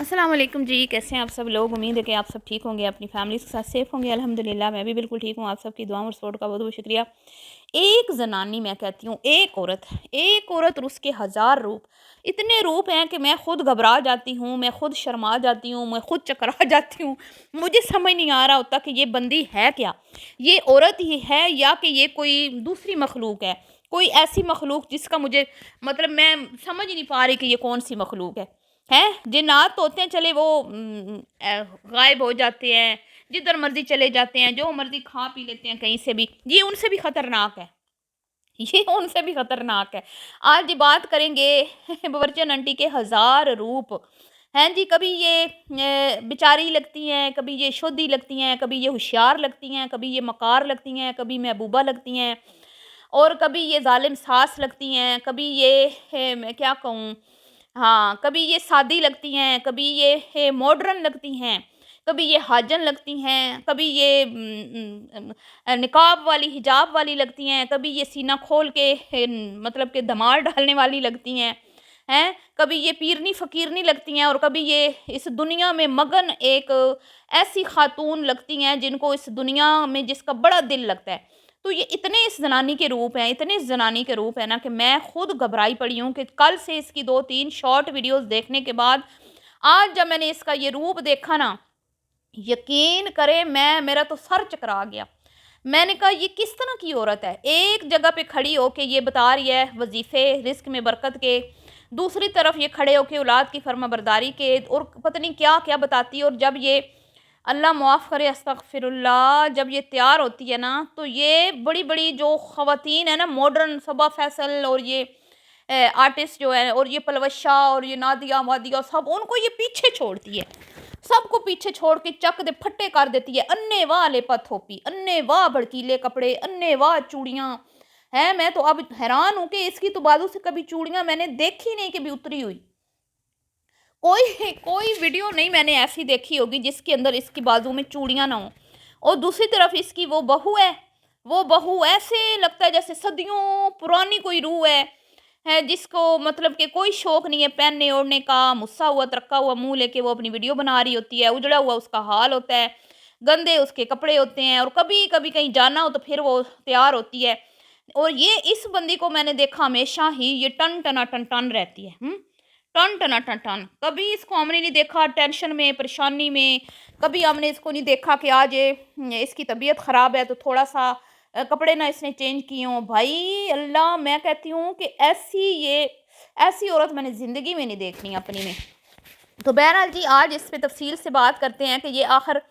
अस्सलाम वालेकुम जी, कैसे हैं आप सब लोग। उम्मीद है कि आप सब ठीक होंगे, अपनी फैमिली के साथ सेफ़ होंगे। अल्हम्दुलिल्लाह मैं भी बिल्कुल ठीक हूँ। आप सबकी दुआओं और सपोर्ट का बहुत बहुत शुक्रिया। एक ज़नानी, मैं कहती हूँ एक औरत और उसके हज़ार रूप। इतने रूप हैं कि मैं खुद घबरा जाती हूँ, मैं खुद शर्मा जाती हूँ, मैं खुद चकरा जाती हूँ। मुझे समझ नहीं आ रहा होता कि ये बंदी है क्या, ये औरत ही है या कि ये कोई दूसरी मखलूक है, कोई ऐसी मखलूक जिसका मुझे मतलब मैं समझ ही नहीं पा रही कि ये कौन सी मखलूक है। हैं जिन्नात तो होते हैं, चले वो गायब हो जाते हैं, जिधर मर्जी चले जाते हैं, जो मर्जी खा पी लेते हैं कहीं से भी। ये उनसे भी खतरनाक है, ये उनसे भी खतरनाक है। आज ये बात करेंगे बवरचन आंटी के हज़ार रूप हैं जी। कभी ये बेचारी लगती हैं, कभी ये शोधी लगती हैं, कभी ये होशियार लगती हैं, कभी ये मकार लगती हैं, कभी महबूबा लगती हैं, और कभी ये ज़ालिम सास लगती हैं, कभी ये मैं क्या कहूँ, हाँ, कभी ये सादी लगती हैं, कभी ये मॉडर्न लगती हैं, कभी ये हाजन लगती हैं, कभी ये निकाब वाली हिजाब वाली लगती हैं, कभी ये सीना खोल के मतलब कि धमाल डालने वाली लगती हैं, कभी ये पीरनी फ़कीरनी लगती हैं, और कभी ये इस दुनिया में मगन एक ऐसी खातून लगती हैं जिनको इस दुनिया में जिसका बड़ा दिल लगता है। तो ये इतने इस ज़नानी के रूप हैं, इतने इस ज़नानी के रूप हैं ना कि मैं खुद घबराई पड़ी हूँ कि कल से इसकी 2-3 शॉर्ट वीडियोज़ देखने के बाद आज जब मैंने इसका ये रूप देखा ना, यकीन करें मेरा तो सर चकरा गया। मैंने कहा ये किस तरह की औरत है? एक जगह पे खड़ी होके ये बता रही है वज़ीफ़े, रिज़्क में बरकत के, दूसरी तरफ ये खड़े होके औलाद की फ़र्माबरदारी के, और पता नहीं क्या-क्या बताती है। और जब ये अल्लाह मुआफ़ करे, अस्तग़फ़िरुल्लाह, जब ये तैयार होती है ना, तो ये बड़ी-बड़ी जो ख़वातीन है ना, मॉडर्न सबा फ़ैसल और ये आर्टिस्ट जो है, और ये पलवशा और ये नादिया वादिया, सब उनको ये पीछे छोड़ती है। सबको पीछे छोड़ के चक दे फट्टे कर देती है। अन्ने वाह लेपा थोपी, अन्ने वाह भड़कीले कपड़े, अन्ने वाह चूड़ियाँ हैं। मैं तो अब हैरान हूँ कि इसकी तो बाजू से कभी चूड़ियाँ मैंने देखी नहीं, कभी उतरी हुई। कोई कोई वीडियो नहीं मैंने ऐसी देखी होगी जिसके अंदर इसकी बाजू में चूड़ियाँ ना हो। और दूसरी तरफ इसकी वो बहू है, वो बहू ऐसे लगता है जैसे सदियों पुरानी कोई रूह है जिसको मतलब कि कोई शौक नहीं है पहनने ओढ़ने का, मुस्सा हुआ तरक्का हुआ मुंह लेके वो अपनी वीडियो बना रही होती है, उजड़ा हुआ उसका हाल होता है, गंदे उसके कपड़े होते हैं, और कभी कभी कहीं जाना हो तो फिर वो तैयार होती है। और ये इस बंदी को मैंने देखा हमेशा ही ये टन टना टन टन रहती है, टन टना टन टन। कभी इसको हमने नहीं देखा टेंशन में, परेशानी में। कभी हमने इसको नहीं देखा कि आज ये इसकी तबीयत ख़राब है तो थोड़ा सा कपड़े ना इसने चेंज किए हों। भाई अल्लाह, मैं कहती हूँ कि ऐसी औरत मैंने ज़िंदगी में नहीं देखनी अपनी में। तो बहरहाल जी, आज इस पे तफसील से बात करते हैं कि ये आखिर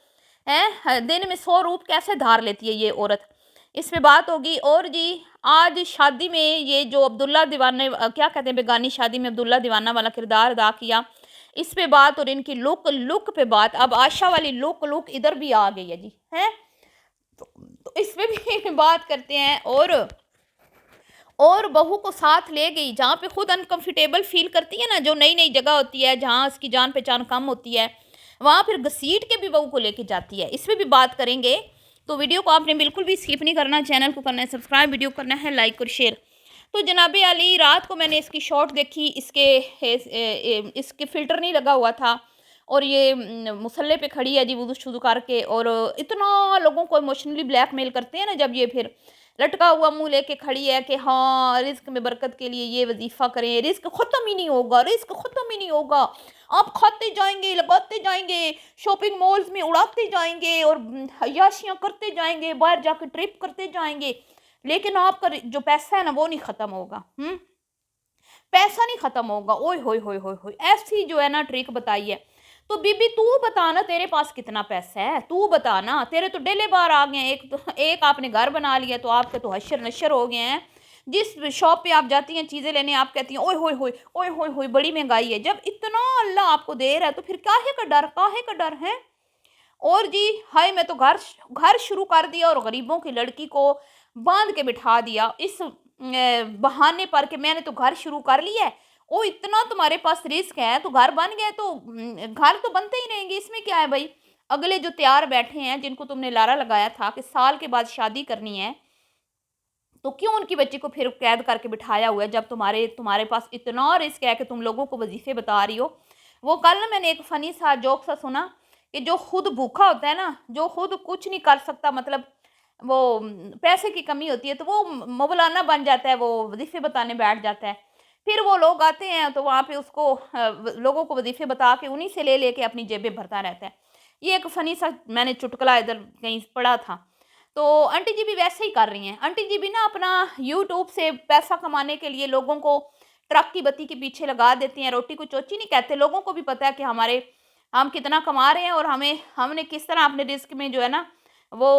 है दिन में 100 रूप कैसे धार लेती है ये औरत, इस पे बात होगी। और जी, आज शादी में ये जो अब्दुल्ला दीवाने क्या कहते हैं, बेगानी शादी में अब्दुल्ला दीवाना वाला किरदार अदा किया, इस पे बात, और इनकी लुक लुक पे बात। अब आशा वाली लुक लुक इधर भी आ गई है जी, है। तो इस पे भी बात करते हैं। और बहू को साथ ले गई जहाँ पे खुद अनकंफर्टेबल फील करती है ना, जो नई नई जगह होती है जहाँ उसकी जान पहचान कम होती है, वहाँ फिर घसीट के भी बहू को लेके जाती है। इस पर भी बात करेंगे। तो वीडियो को आपने बिल्कुल भी स्किप नहीं करना, चैनल को करना है सब्सक्राइब, वीडियो करना है लाइक और शेयर। तो जनाबे अली, रात को मैंने इसकी शॉर्ट देखी, इसके फ़िल्टर नहीं लगा हुआ था, और ये मुसल्ले पे खड़ी है जी वुज़ू शुज़ू करके, और इतना लोगों को इमोशनली ब्लैकमेल करते हैं ना, जब ये फिर लटका हुआ मुँह लेके खड़ी है कि हाँ, रिज़्क में बरकत के लिए ये वज़ीफ़ा करें, रिज़्क ख़त्म ही नहीं होगा, रिज़्क ख़त्म ही नहीं होगा। आप खाते जाएँगे, लगाते जाएँगे, शॉपिंग मॉल्स में उड़ाते जाएँगे, और अय्याशियाँ करते जाएँगे, बाहर जाके ट्रिप करते जाएँगे, लेकिन आपका जो पैसा है ना वो नहीं ख़त्म होगा। पैसा नहीं ख़त्म होगा। ओए होए होए होए होए! ऐसी जो है ना ट्रिक बताई है। तो बीबी तू बता ना, तेरे पास कितना पैसा है? तू बता ना, तेरे तो डेले बार आ गए हैं। एक आपने घर बना लिया तो आपके तो हश्र-नश्र हो गए हैं। जिस शॉप पे आप जाती हैं चीज़ें लेने, आप कहती हैं ओए होए होए! ओए होए होए! बड़ी महँगाई है। जब इतना अल्लाह आपको दे रहा है तो फिर काहे का डर है? और जी, हाय मैं तो घर शुरू कर दिया और गरीबों की लड़की को बांध के बिठा दिया इस बहाने पर कि मैंने तो घर शुरू कर लिया है। ओ, इतना तुम्हारे पास रिस्क है तो घर बन गए तो घर तो बनते ही रहेंगे, इसमें क्या है भाई। अगले जो तैयार बैठे हैं, जिनको तुमने लारा लगाया था कि साल के बाद शादी करनी है, तो क्यों उनकी बच्ची को फिर कैद करके बिठाया हुआ है, जब तुम्हारे तुम्हारे पास इतना रिस्क है कि तुम लोगों को वजीफे बता रही हो। वो कल ना मैंने एक फ़नी सा जोक सा सुना कि जो खुद भूखा होता है ना, जो खुद कुछ नहीं कर सकता, मतलब वो पैसे की कमी होती है, तो वो मौलाना बन जाता है, वो वज़ीफ़े बताने बैठ जाता है। फिर वो लोग आते हैं तो वहाँ पे उसको लोगों को वज़ीफ़े बता के उन्हीं से ले लेके अपनी जेबें भरता रहता है। ये एक फ़नी सा मैंने चुटकुला इधर कहीं पढ़ा था। तो आंटी जी भी वैसे ही कर रही हैं। आंटी जी भी ना अपना यूट्यूब से पैसा कमाने के लिए लोगों को ट्रक की बत्ती के पीछे लगा देती हैं। रोटी को चोची नहीं कहते। लोगों को भी पता है कि हम कितना कमा रहे हैं और हमने किस तरह अपने रिस्क में जो है ना वो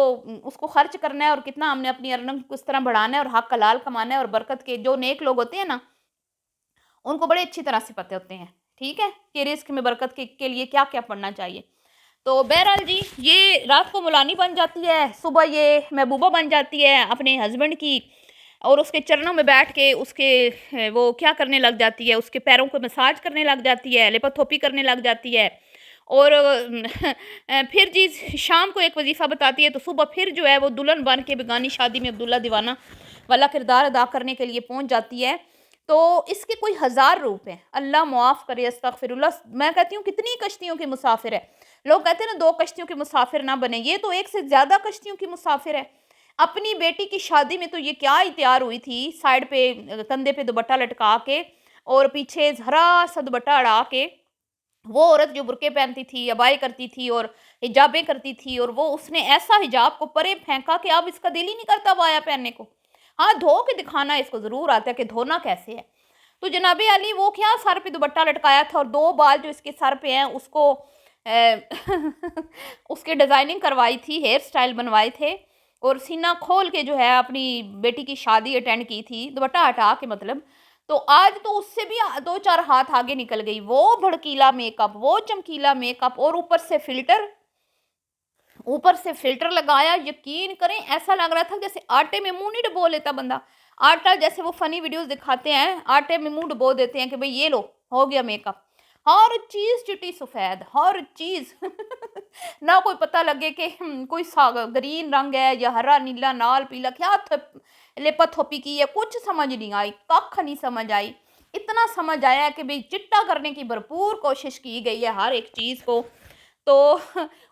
उसको खर्च करना है और कितना हमने अपनी अर्निंग किस तरह बढ़ाना है और हक हलाल कमाना है। और बरकत के जो नेक लोग होते हैं ना, उनको बड़े अच्छी तरह से पते होते हैं, ठीक है, कि रिस्क में बरकत के लिए क्या क्या पढ़ना चाहिए। तो बहरहाल जी, ये रात को मुलानी बन जाती है, सुबह ये महबूबा बन जाती है अपने हस्बैंड की, और उसके चरणों में बैठ के उसके वो क्या करने लग जाती है, उसके पैरों को मसाज करने लग जाती है, लिपा-थोपी करने लग जाती है। और फिर जी शाम को एक वजीफ़ा बताती है, तो सुबह फिर जो है वो दुल्हन बन के बेगानी शादी में अब्दुल्ला दीवाना वाला किरदार अदा करने के लिए पहुंच जाती है। तो इसके कोई हज़ार रूप हैं, अल्लाह मुआफ़ करे, अस्तगफिरुल्लाह। मैं कहती हूँ कितनी कश्तियों के मुसाफिर है। लोग कहते हैं ना, दो कश्तियों के मुसाफिर ना बने, ये तो एक से ज़्यादा कश्तियों की मुसाफिर है। अपनी बेटी की शादी में तो ये क्या ही तैयार हुई थी, साइड पे कंधे पे दुपट्टा लटका के और पीछे ज़रा सा दुपट्टा अड़ा के। वो औरत जो बुर्के पहनती थी, अबाएँ करती थी और हिजाबें करती थी, और वो उसने ऐसा हिजाब को परे फेंका कि अब इसका दिल ही नहीं करता अबाया पहनने को। हाँ, धो के दिखाना इसको ज़रूर आता है कि धोना कैसे है। तो जनाबे अली वो क्या सर पे दुपट्टा लटकाया था और 2 बाल जो इसके सर पे हैं उसको उसके डिज़ाइनिंग करवाई थी, हेयर स्टाइल बनवाए थे और सीना खोल के जो है अपनी बेटी की शादी अटेंड की थी, दुपट्टा हटा के मतलब। तो आज तो उससे भी 2-4 हाथ आगे निकल गई। वो भड़कीला मेकअप, वो चमकीला मेकअप और ऊपर से फ़िल्टर लगाया, यकीन करें ऐसा लग रहा था जैसे आटे में मुँह नहीं डुबो लेता बंदा। आटा जैसे वो फ़नी वीडियोज़ दिखाते हैं, आटे में मुँह डुबो देते हैं कि भई ये लो, हो गया मेकअप। हर चीज़ चिटी सफ़ेद, हर चीज़ ना कोई पता लगे कि कोई सा ग्रीन रंग है या हरा, नीला, लाल, पीला क्या लेपा-थोपी की है, कुछ समझ नहीं आई, कख नहीं समझ आई। इतना समझ आया कि भई चिट्टा करने की भरपूर कोशिश की गई है हर एक चीज़ को। तो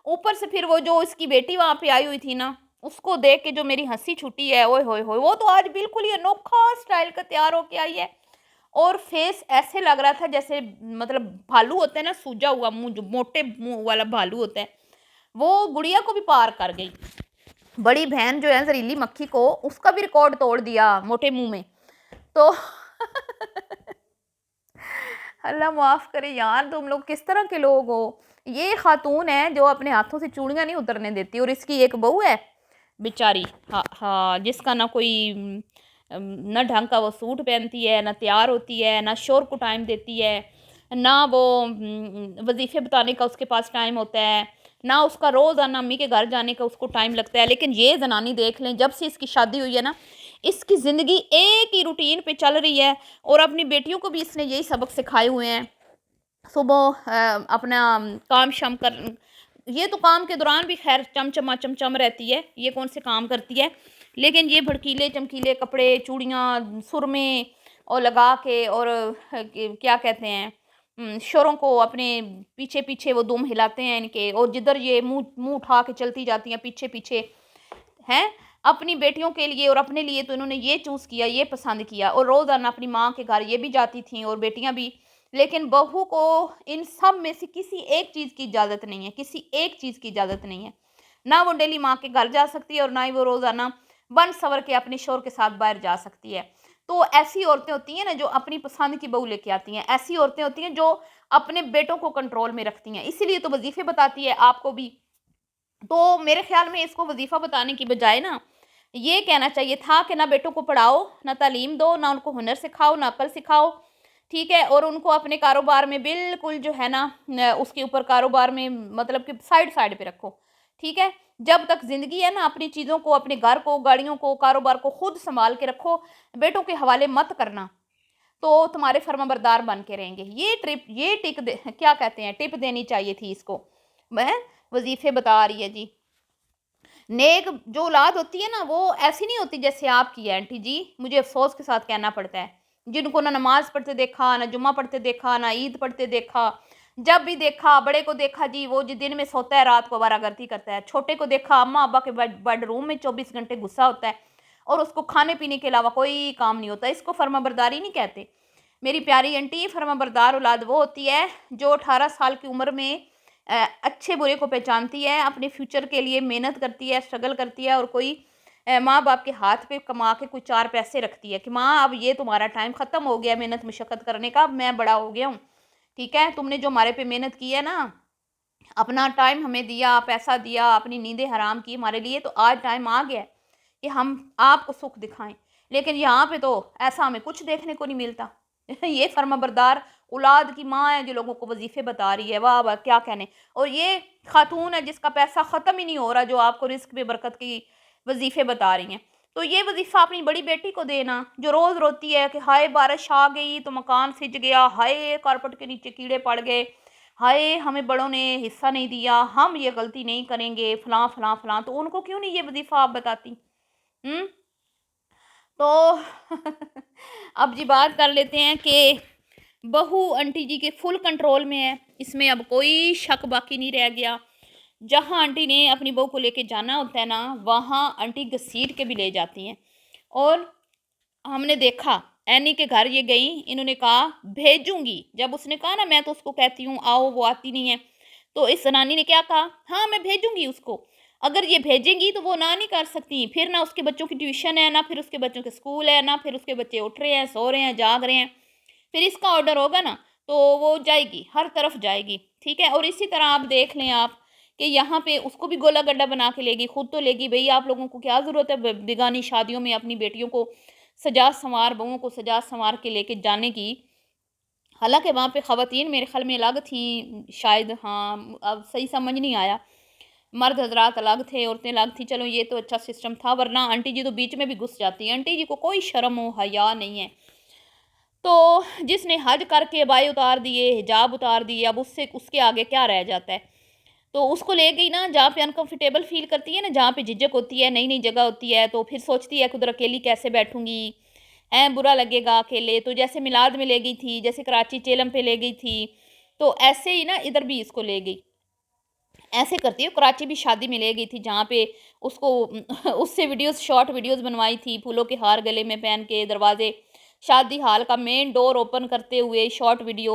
ऊपर से फिर वो जो इसकी बेटी वहाँ पे आई हुई थी ना, उसको देख के जो मेरी हँसी छूटी है, ओए होए होए! वो तो आज बिल्कुल ही अनोखा स्टाइल का तैयार होके आई है और फेस ऐसे लग रहा था जैसे मतलब भालू होता है ना, सूजा हुआ मुँह, जो मोटे मुँह वाला भालू होता है, वो गुड़िया को भी पार कर गई। बड़ी बहन जो है ज़हरीली मक्खी को, उसका भी रिकॉर्ड तोड़ दिया मोटे मुँह में। तो अल्लाह माफ़ करे यार, तुम लोग किस तरह के लोग हो। ये खातून है जो अपने हाथों से चूड़ियाँ नहीं उतरने देती, और इसकी एक बहू है बेचारी, हाँ हाँ, जिसका ना कोई ना ढंग का वो सूट पहनती है, ना तैयार होती है, ना शोर को टाइम देती है, ना वो वजीफ़े बताने का उसके पास टाइम होता है, ना उसका रोज़ाना अम्मी के घर जाने का उसको टाइम लगता है। लेकिन ये जनानी देख लें, जब से इसकी शादी हुई है ना, इसकी ज़िंदगी एक ही रूटीन पे चल रही है और अपनी बेटियों को भी इसने यही सबक सिखाए हुए हैं। सुबह अपना काम शाम कर, ये तो काम के दौरान भी खैर चमचमा चमचम रहती है, ये कौन से काम करती है। लेकिन ये भड़कीले चमकीले कपड़े, चूड़ियाँ, सुरमे और लगा के और क्या कहते हैं, शोरों को अपने पीछे पीछे वो दुम हिलाते हैं इनके, और जिधर ये मुंह मुंह उठा के चलती जाती हैं पीछे पीछे हैं। अपनी बेटियों के लिए और अपने लिए तो इन्होंने ये चूज़ किया, ये पसंद किया, और रोज़ाना अपनी माँ के घर ये भी जाती थीं और बेटियाँ भी। लेकिन बहू को इन सब में से किसी एक चीज़ की इजाज़त नहीं है, किसी एक चीज़ की इजाज़त नहीं है। ना वो डेली माँ के घर जा सकती है और ना ही वो रोज़ाना बन-सवर के अपने शौहर के साथ बाहर जा सकती है। तो ऐसी औरतें होती हैं ना जो अपनी पसंद की बहू लेके आती हैं, ऐसी औरतें होती हैं जो अपने बेटों को कंट्रोल में रखती हैं, इसीलिए तो वज़ीफ़े बताती है आपको भी। तो मेरे ख़्याल में इसको वज़ीफ़ा बताने की बजाय ना, ये कहना चाहिए था कि ना बेटों को पढ़ाओ, ना तालीम दो, ना उनको हुनर सिखाओ, ना अक़ल सिखाओ, ठीक है? और उनको अपने कारोबार में बिल्कुल जो है ना उसके ऊपर कारोबार में मतलब कि साइड-साइड पे रखो, ठीक है? जब तक ज़िंदगी है ना, अपनी चीज़ों को, अपने घर को, गाड़ियों को, कारोबार को खुद सँभाल के रखो, बेटों के हवाले मत करना, तो तुम्हारे फर्माबरदार बन के रहेंगे। ये टिक दे क्या कहते हैं, टिप देनी चाहिए थी इसको। वह वज़ीफ़े बता रही है जी। नेक जो औलाद होती है ना, वो ऐसी नहीं होती जैसे आपकी है आंटी जी, मुझे अफ़सोस के साथ कहना पड़ता है। जिनको ना नमाज़ पढ़ते देखा, ना जुम्मा पढ़ते देखा, ना ईद पढ़ते देखा, जब भी देखा बड़े को देखा जी वो जी दिन में सोता है, रात को आवारागर्दी करता है। छोटे को देखा अम्मा अब्बा के बेडरूम में 24 घंटे घुसा होता है और उसको खाने पीने के अलावा कोई काम नहीं होता। इसको फर्माबरदारी नहीं कहते मेरी प्यारी आंटी। फर्माबरदार औलाद वो होती है जो 18 साल की उम्र में अच्छे बुरे को पहचानती है, अपने फ्यूचर के लिए मेहनत करती है, स्ट्रगल करती है और कोई माँ बाप के हाथ पे कमा के कुछ 4 पैसे रखती है कि माँ अब ये तुम्हारा टाइम ख़त्म हो गया मेहनत मशक्क़त करने का, अब मैं बड़ा हो गया हूँ, ठीक है, तुमने जो हमारे पे मेहनत की है ना, अपना टाइम हमें दिया, पैसा दिया, अपनी नींदें हराम की हमारे लिए, तो आज टाइम आ गया है कि हम आपको सुख दिखाएं। लेकिन यहाँ पे तो ऐसा हमें कुछ देखने को नहीं मिलता। ये फर्माबरदार औलाद की माँ है जो लोगों को वजीफे बता रही है, वाह वाह क्या कहने। और ये खातून है जिसका पैसा ख़त्म ही नहीं हो रहा, जो आपको रिस्क में बरकत की वजीफे बता रही हैं। तो ये वजीफ़ा अपनी बड़ी बेटी को देना जो रोज़ रोती है कि हाय बारिश आ गई तो मकान सिज गया, हाय कारपेट के नीचे कीड़े पड़ गए, हाय हमें बड़ों ने हिस्सा नहीं दिया, हम ये गलती नहीं करेंगे, फलां फलां फलां। तो उनको क्यों नहीं ये वजीफ़ा आप बताती? तो अब जी बात कर लेते हैं कि बहू आंटी जी के फुल कंट्रोल में है, इसमें अब कोई शक बाकी नहीं रह गया। जहाँ आंटी ने अपनी बहू को लेके जाना होता है ना, वहाँ आंटी घसीट के भी ले जाती हैं। और हमने देखा एनी के घर ये गई, इन्होंने कहा भेजूंगी, जब उसने कहा ना मैं तो उसको कहती हूँ आओ, वो आती नहीं है, तो इस जनानी ने क्या कहा, हाँ मैं भेजूंगी उसको, अगर ये भेजेंगी तो वो ना नहीं कर सकती, फिर ना उसके बच्चों की ट्यूशन है, ना फिर उसके बच्चों के स्कूल है, ना फिर उसके बच्चे उठ रहे हैं, सो रहे हैं, जाग रहे हैं, फिर इसका ऑर्डर होगा ना तो वो जाएगी, हर तरफ जाएगी, ठीक है। और इसी तरह आप देख लें आप कि यहाँ पे उसको भी गोला गड्ढा बना के लेगी, खुद तो लेगी, भाई आप लोगों को क्या ज़रूरत है बेगानी शादियों में अपनी बेटियों को सजा संवार, बहुओं को सजा संवार के लेके जाने की। हालांकि वहाँ पे ख़वातीन मेरे ख्याल में अलग थी शायद, हाँ अब सही समझ नहीं आया, मर्द हजरात अलग थे, औरतें अलग थी, चलो ये तो अच्छा सिस्टम था, वरना आंटी जी तो बीच में भी घुस जाती हैं, आंटी जी को कोई शर्म हो हया नहीं है। तो जिसने हज करके अबाए उतार दिए, हिजाब उतार दिए, अब उससे उसके आगे क्या रह जाता है। तो उसको ले गई ना जहाँ पे अनकंफर्टेबल फील करती है ना, जहाँ पे झिझक होती है, नई नई जगह होती है, तो फिर सोचती है कि उधर अकेली कैसे बैठूंगी, बुरा लगेगा अकेले। तो जैसे मिलाद में ले गई थी, जैसे कराची चेलम पे ले गई थी, तो ऐसे ही ना इधर भी इसको ले गई, ऐसे करती है। कराची भी शादी में ले गई थी जहाँ पे उसको उससे वीडियोस, शॉर्ट वीडियोस बनवाई थी, फूलों के हार गले में पहन के, दरवाजे शादी हाल का मेन डोर ओपन करते हुए शॉर्ट वीडियो।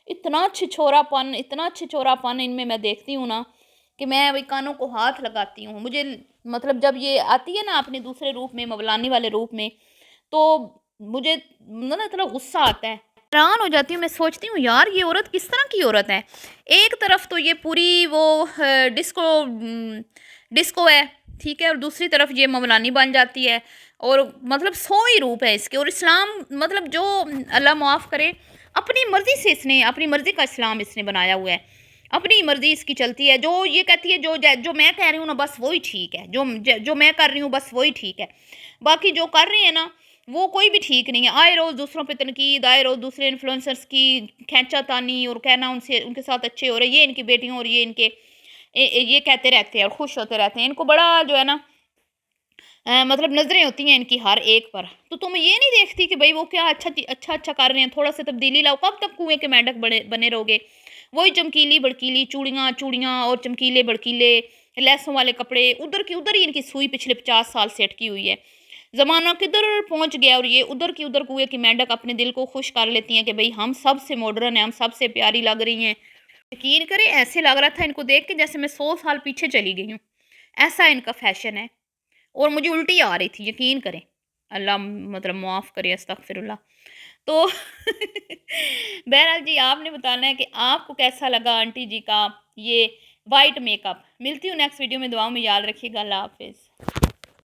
इतना छिछोरापन, इतना छिछोरापन इनमें मैं देखती हूँ ना कि मैं वही कानों को हाथ लगाती हूँ। मुझे मतलब जब ये आती है ना अपने दूसरे रूप में, मवलानी वाले रूप में, तो मुझे ना इतना गुस्सा आता है, हैरान हो जाती हूँ। मैं सोचती हूँ यार ये औरत किस तरह की औरत है। एक तरफ तो ये पूरी वो डिस्को डिस्को है, ठीक है, और दूसरी तरफ ये मौलानी बन जाती है, और मतलब 100 ही रूप है इसके। और इस्लाम मतलब जो अल्लाह माफ़ करे, अपनी मर्ज़ी से इसने, अपनी मर्ज़ी का इस्लाम इसने बनाया हुआ है, अपनी मर्ज़ी इसकी चलती है। जो ये कहती है जो मैं कह रही हूँ ना बस वही ठीक है, जो मैं कर रही हूँ बस वही ठीक है, बाकी जो कर रही है ना वो कोई भी ठीक नहीं है। आए रोज़ दूसरों पे तनकीद, आए रोज़ दूसरे इन्फ्लुएंसर्स की खींचातानी और कहना उनसे उनके साथ अच्छे हो रहे, ये इनकी बेटियों और ये इनके ये कहते रहते हैं और खुश होते रहते हैं। इनको बड़ा जो है ना मतलब नज़रें होती हैं इनकी हर एक पर। तो तुम ये नहीं देखती कि भाई वो क्या अच्छा कर रहे हैं, थोड़ा सा तब्दीली लाओ। कब तक कुएं के मेंढक बने रहोगे? वही चमकीली भड़कीली चूड़ियाँ चूड़ियाँ और चमकीले भड़कीले लैसों वाले कपड़े, उधर की उधर ही इनकी सुई पिछले 50 साल से अटकी हुई है। ज़माना किधर पहुंच गया और ये उधर की उधर कुएं की मेंढक अपने दिल को खुश कर लेती हैं कि भाई हम सबसे मॉडर्न हैं, हम सबसे प्यारी लग रही हैं। यकीन करें ऐसे लग रहा था इनको देख के जैसे मैं 100 साल पीछे चली गई हूँ, ऐसा इनका फैशन है। और मुझे उल्टी आ रही थी, यकीन करें, अल्लाह मतलब माफ़ करे, अस्तगफिरुल्लाह। तो बहरहाल जी आपने बताना है कि आपको कैसा लगा आंटी जी का ये वाइट मेकअप। मिलती हूँ नेक्स्ट वीडियो में, दुआओं में याद रखिएगा। अल्लाह हाफिज़।